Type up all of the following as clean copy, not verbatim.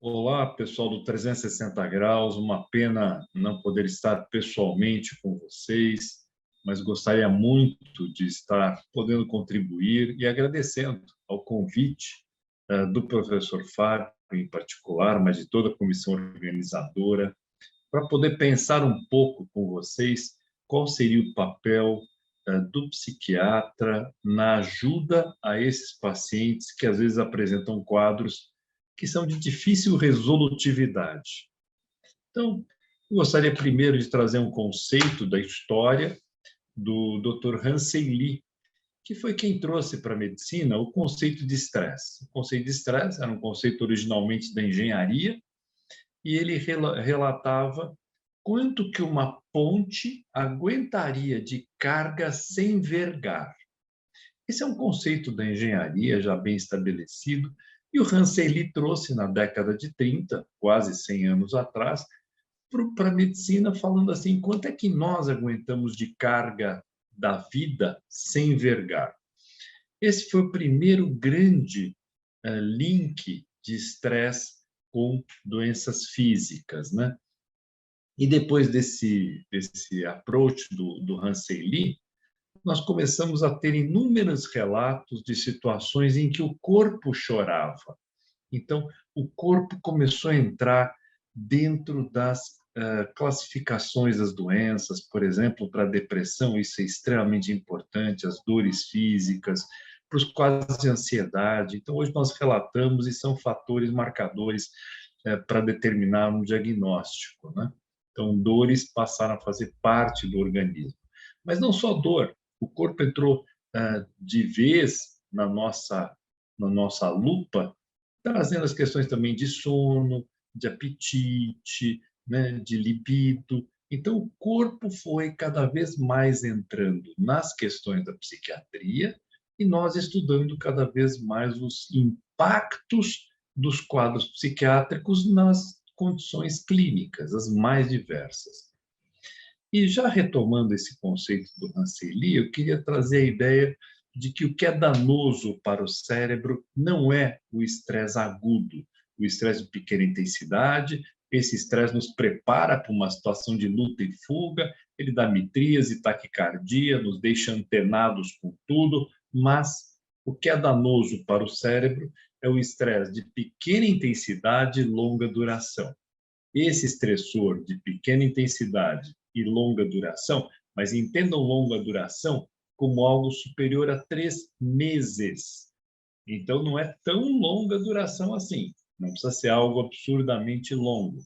Olá, pessoal do 360 Graus. Uma pena não poder estar pessoalmente com vocês, mas gostaria muito de estar podendo contribuir e agradecendo ao convite do professor Fábio, em particular, mas de toda a comissão organizadora, para poder pensar um pouco com vocês qual seria o papel do psiquiatra na ajuda a esses pacientes que às vezes apresentam quadros que são de difícil resolutividade. Então, eu gostaria primeiro de trazer um conceito da história do Dr. Hansen Lee, que foi quem trouxe para a medicina o conceito de estresse. O conceito de estresse era um conceito originalmente da engenharia, e ele relatava quanto que uma ponte aguentaria de carga sem vergar. Esse é um conceito da engenharia já bem estabelecido, e o Hansen Lee trouxe na década de 30, quase 100 anos atrás, para a medicina, falando assim, quanto é que nós aguentamos de carga da vida sem vergar? Esse foi o primeiro grande link de estresse com doenças físicas, né? E depois desse approach do Hansen Lee, nós começamos a ter inúmeros relatos de situações em que o corpo chorava. Então, o corpo começou a entrar dentro das classificações das doenças, por exemplo, para a depressão, isso é extremamente importante, as dores físicas, para os quadros de ansiedade. Então, hoje nós relatamos e são fatores marcadores para determinar um diagnóstico, né? Então, dores passaram a fazer parte do organismo. Mas não só dor, o corpo entrou de vez na nossa lupa, trazendo as questões também de sono, de apetite, né, de libido. Então, o corpo foi cada vez mais entrando nas questões da psiquiatria e nós estudando cada vez mais os impactos dos quadros psiquiátricos nas condições clínicas, as mais diversas. E já retomando esse conceito do Hansen Lee, eu queria trazer a ideia de que o que é danoso para o cérebro não é o estresse agudo, o estresse de pequena intensidade. Esse estresse nos prepara para uma situação de luta e fuga, ele dá mitríase, taquicardia, nos deixa antenados com tudo, mas o que é danoso para o cérebro é o estresse de pequena intensidade e longa duração. Esse estressor de pequena intensidade e longa duração, mas entendam longa duração como algo superior a 3 meses. Então, não é tão longa duração assim. Não precisa ser algo absurdamente longo.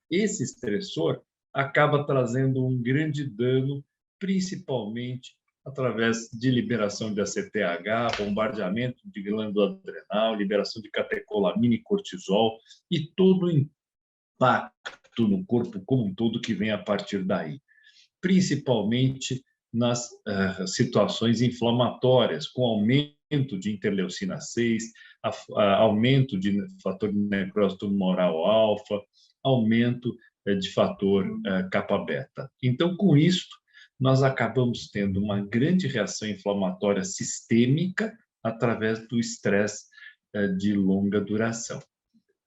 Esse estressor acaba trazendo um grande dano, principalmente através de liberação de ACTH, bombardeamento de glândula adrenal, liberação de catecolamina e cortisol e todo o impacto no corpo como um todo que vem a partir daí, principalmente nas situações inflamatórias, com aumento de interleucina 6, aumento de fator de necrose tumoral alfa, aumento de fator kappa-beta. Então, com isso, nós acabamos tendo uma grande reação inflamatória sistêmica através do estresse de longa duração.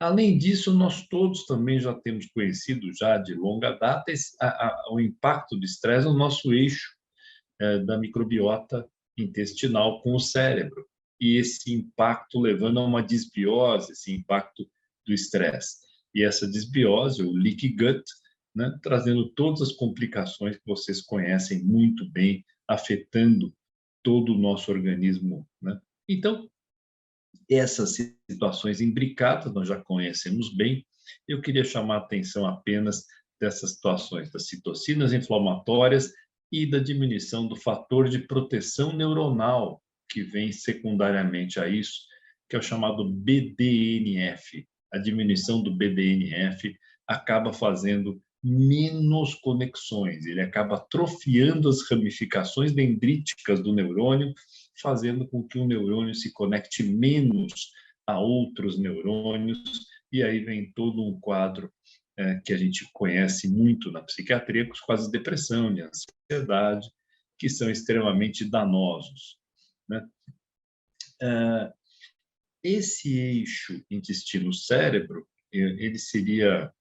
Além disso, nós todos também já temos conhecido já de longa data o impacto do estresse no nosso eixo da microbiota intestinal com o cérebro. E esse impacto levando a uma desbiose, esse impacto do estresse. E essa desbiose, o leaky gut, né, trazendo todas as complicações que vocês conhecem muito bem, afetando todo o nosso organismo, né? Então, essas situações imbricadas nós já conhecemos bem. Eu queria chamar a atenção apenas dessas situações das citocinas inflamatórias e da diminuição do fator de proteção neuronal, que vem secundariamente a isso, que é o chamado BDNF. A diminuição do BDNF acaba fazendo menos conexões, ele acaba atrofiando as ramificações dendríticas do neurônio, fazendo com que o neurônio se conecte menos a outros neurônios, e aí vem todo um quadro que a gente conhece muito na psiquiatria, com os quadros de depressão, de ansiedade, que são extremamente danosos, né? Esse eixo intestino-cérebro, ele seria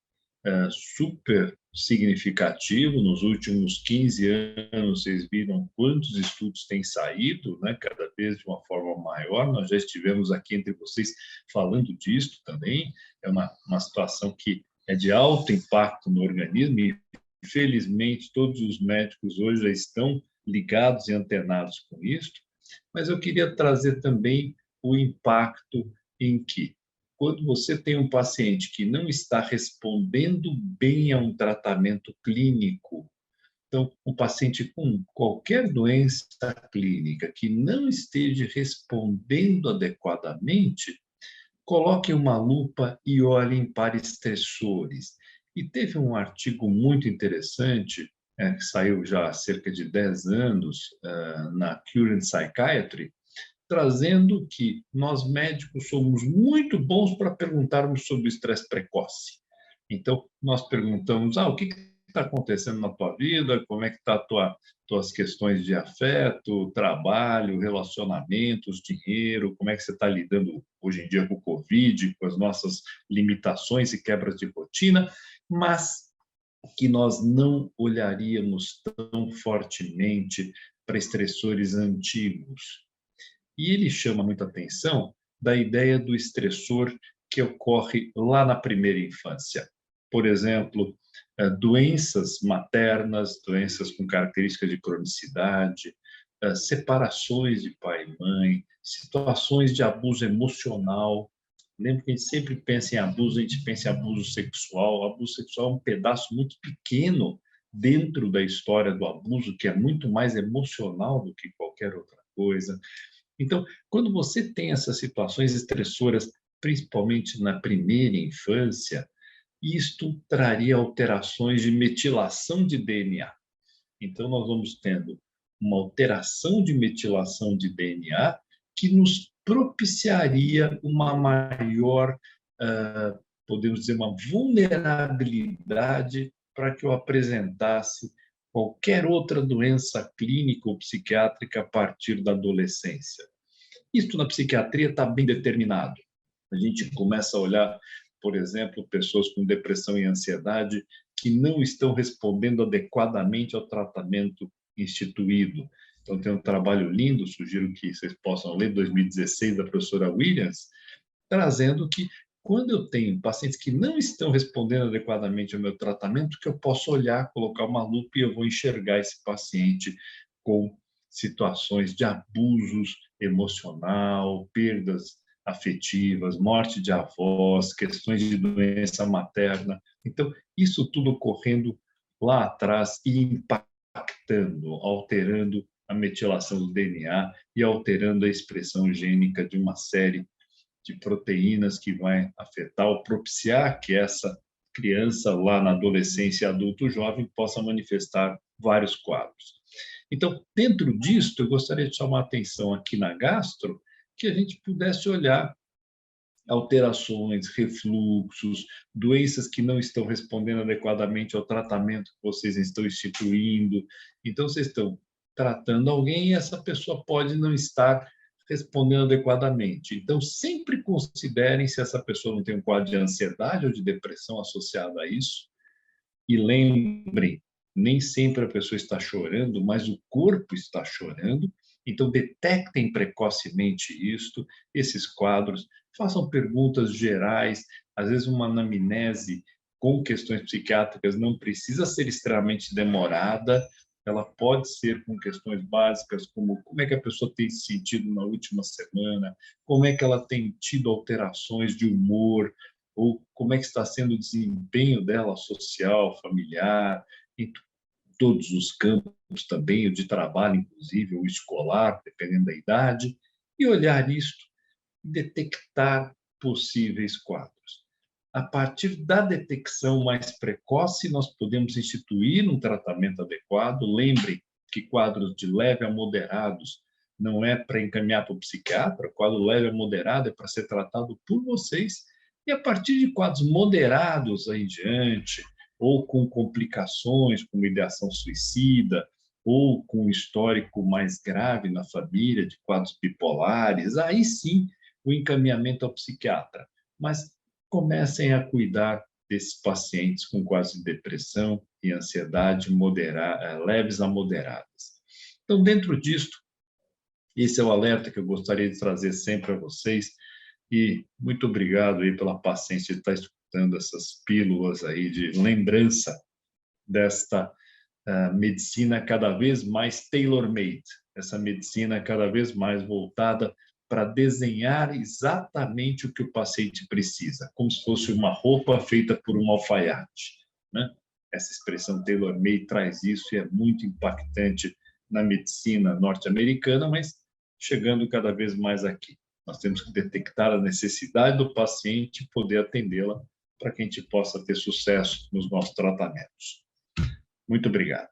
super significativo. Nos últimos 15 anos, vocês viram quantos estudos têm saído, né? Cada vez de uma forma maior. Nós já estivemos aqui entre vocês falando disso também. É uma situação que é de alto impacto no organismo e, felizmente, todos os médicos hoje já estão ligados e antenados com isso. Mas eu queria trazer também o impacto em que, quando você tem um paciente que não está respondendo bem a um tratamento clínico, então, um paciente com qualquer doença clínica que não esteja respondendo adequadamente, coloque uma lupa e olhem para estressores. E teve um artigo muito interessante, que saiu já há cerca de 10 anos, na Current Psychiatry, trazendo que nós médicos somos muito bons para perguntarmos sobre o estresse precoce. Então, nós perguntamos, o que está acontecendo na tua vida, como é que está tuas questões de afeto, trabalho, relacionamentos, dinheiro, como é que você está lidando hoje em dia com o Covid, com as nossas limitações e quebras de rotina, mas que nós não olharíamos tão fortemente para estressores antigos. E ele chama muita atenção da ideia do estressor que ocorre lá na primeira infância. Por exemplo, doenças maternas, doenças com características de cronicidade, separações de pai e mãe, situações de abuso emocional. Lembra que a gente sempre pensa em abuso, a gente pensa em abuso sexual. O abuso sexual é um pedaço muito pequeno dentro da história do abuso, que é muito mais emocional do que qualquer outra coisa. Então, quando você tem essas situações estressoras, principalmente na primeira infância, isto traria alterações de metilação de DNA. Então, nós vamos tendo uma alteração de metilação de DNA que nos propiciaria uma maior, podemos dizer, uma vulnerabilidade para que eu apresentasse qualquer outra doença clínica ou psiquiátrica a partir da adolescência. Isso na psiquiatria está bem determinado. A gente começa a olhar, por exemplo, pessoas com depressão e ansiedade que não estão respondendo adequadamente ao tratamento instituído. Então, tem um trabalho lindo, sugiro que vocês possam ler, 2016, da professora Williams, trazendo que, quando eu tenho pacientes que não estão respondendo adequadamente ao meu tratamento, que eu posso olhar, colocar uma lupa e eu vou enxergar esse paciente com situações de abusos emocional, perdas afetivas, morte de avós, questões de doença materna. Então, isso tudo ocorrendo lá atrás e impactando, alterando a metilação do DNA e alterando a expressão gênica de uma série de proteínas que vai afetar ou propiciar que essa criança lá na adolescência, adulto, jovem, possa manifestar vários quadros. Então, dentro disso, eu gostaria de chamar a atenção aqui na gastro, que a gente pudesse olhar alterações, refluxos, doenças que não estão respondendo adequadamente ao tratamento que vocês estão instituindo. Então, vocês estão tratando alguém e essa pessoa pode não estar respondendo adequadamente. Então, sempre considerem se essa pessoa não tem um quadro de ansiedade ou de depressão associado a isso. E lembrem, nem sempre a pessoa está chorando, mas o corpo está chorando. Então, detectem precocemente isto, esses quadros, façam perguntas gerais, às vezes uma anamnese com questões psiquiátricas não precisa ser extremamente demorada, ela pode ser com questões básicas, como é que a pessoa tem se sentido na última semana, como é que ela tem tido alterações de humor, ou como é que está sendo o desempenho dela social, familiar, em todos os campos também, o de trabalho, inclusive, ou escolar, dependendo da idade, e olhar isto e detectar possíveis quadros. A partir da detecção mais precoce, nós podemos instituir um tratamento adequado. Lembrem que quadros de leve a moderados não é para encaminhar para o psiquiatra, quadro leve a moderado é para ser tratado por vocês. E a partir de quadros moderados em diante, ou com complicações, como ideação suicida, ou com histórico mais grave na família, de quadros bipolares, aí sim o encaminhamento ao psiquiatra. Mas comecem a cuidar desses pacientes com quadros de depressão e ansiedade leves a moderadas. Então, dentro disto, esse é o alerta que eu gostaria de trazer sempre a vocês, e muito obrigado aí pela paciência de estar escutando essas pílulas aí de lembrança desta medicina cada vez mais tailor-made, essa medicina cada vez mais voltada para desenhar exatamente o que o paciente precisa, como se fosse uma roupa feita por um alfaiate, né? Essa expressão tailor-made traz isso e é muito impactante na medicina norte-americana, mas chegando cada vez mais aqui. Nós temos que detectar a necessidade do paciente e poder atendê-la para que a gente possa ter sucesso nos nossos tratamentos. Muito obrigado.